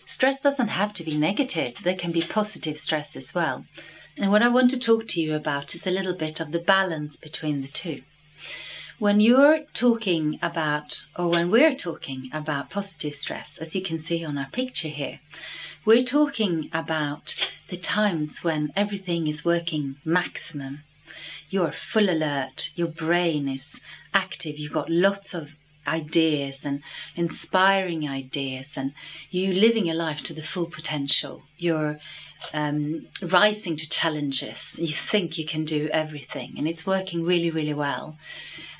stress doesn't have to be negative. There can be positive stress as well. And what I want to talk to you about is a little bit of the balance between the two. When you're talking about, or when we're talking about positive stress, as you can see on our picture here, we're talking about the times when everything is working maximum. You're full alert, your brain is active, you've got lots of ideas and inspiring ideas, and you living your life to the full potential. You're rising to challenges. You think you can do everything and it's working really, really well.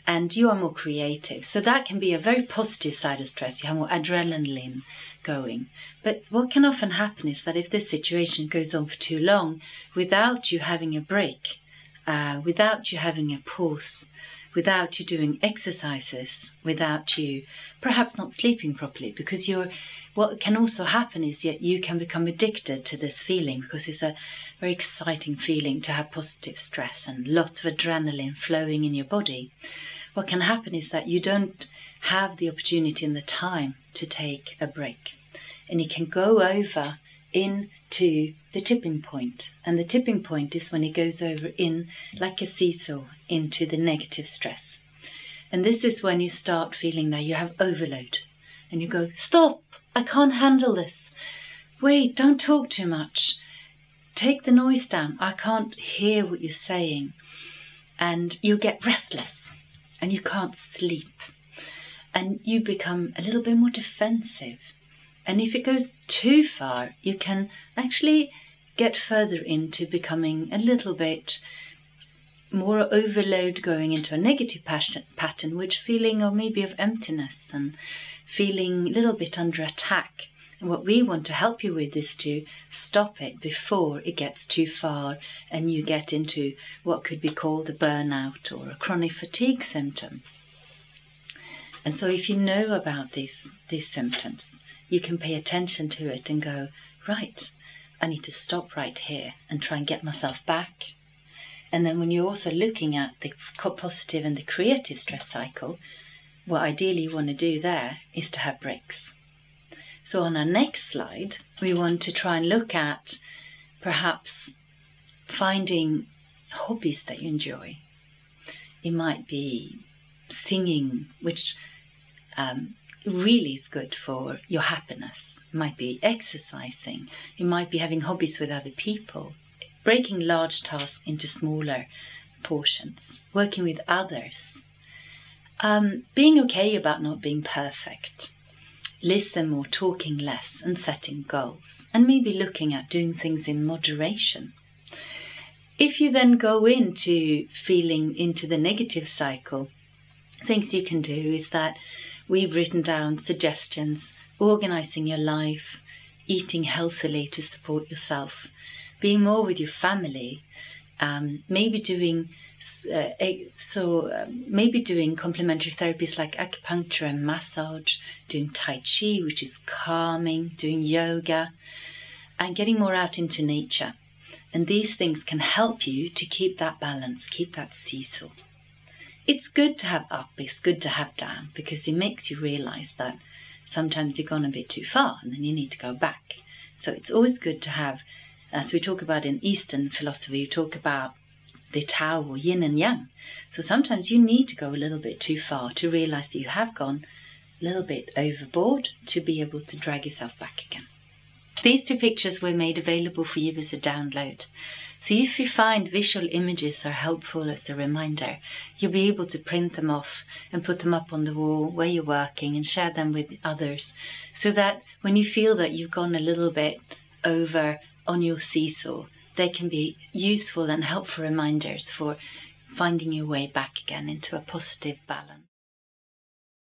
And you are more creative. So that can be a very positive side of stress. You have more adrenaline going. But what can often happen is that if this situation goes on for too long, without you having a break, without you having a pause, without you doing exercises, without you perhaps not sleeping properly, because what can also happen is that you can become addicted to this feeling, because it's a very exciting feeling to have positive stress and lots of adrenaline flowing in your body. What can happen is that you don't have the opportunity and the time to take a break, and it can go over into the tipping point. And the tipping point is when it goes over in like a seesaw into the negative stress. And this is when you start feeling that you have overload and you go, stop, I can't handle this. Wait, don't talk too much. Take the noise down. I can't hear what you're saying. And you get restless and you can't sleep. And you become a little bit more defensive. And if it goes too far, you can actually get further into becoming a little bit more overload, going into a negative pattern, which feeling of maybe of emptiness and feeling a little bit under attack. And what we want to help you with is to stop it before it gets too far and you get into what could be called a burnout or a chronic fatigue symptoms. And so if you know about these symptoms, you can pay attention to it and go, right, I need to stop right here and try and get myself back. And then when you're also looking at the positive and the creative stress cycle, what ideally you want to do there is to have breaks. So on our next slide, we want to try and look at perhaps finding hobbies that you enjoy. It might be singing, which really is good for your happiness. It might be exercising. You might be having hobbies with other people. Breaking large tasks into smaller portions. Working with others. Being okay about not being perfect. Listen more, talking less, and setting goals. And maybe looking at doing things in moderation. If you then go into feeling into the negative cycle, things you can do is that we've written down suggestions, organising your life, eating healthily to support yourself, being more with your family, maybe doing complementary therapies like acupuncture and massage, doing Tai Chi, which is calming, doing yoga, and getting more out into nature. And these things can help you to keep that balance, keep that seesaw. It's good to have up, it's good to have down, because it makes you realise that sometimes you've gone a bit too far and then you need to go back. So it's always good to have, as we talk about in Eastern philosophy, you talk about the Tao or yin and yang. So sometimes you need to go a little bit too far to realise that you have gone a little bit overboard to be able to drag yourself back again. These two pictures were made available for you as a download. So if you find visual images are helpful as a reminder, you'll be able to print them off and put them up on the wall where you're working and share them with others, so that when you feel that you've gone a little bit over on your seesaw, they can be useful and helpful reminders for finding your way back again into a positive balance.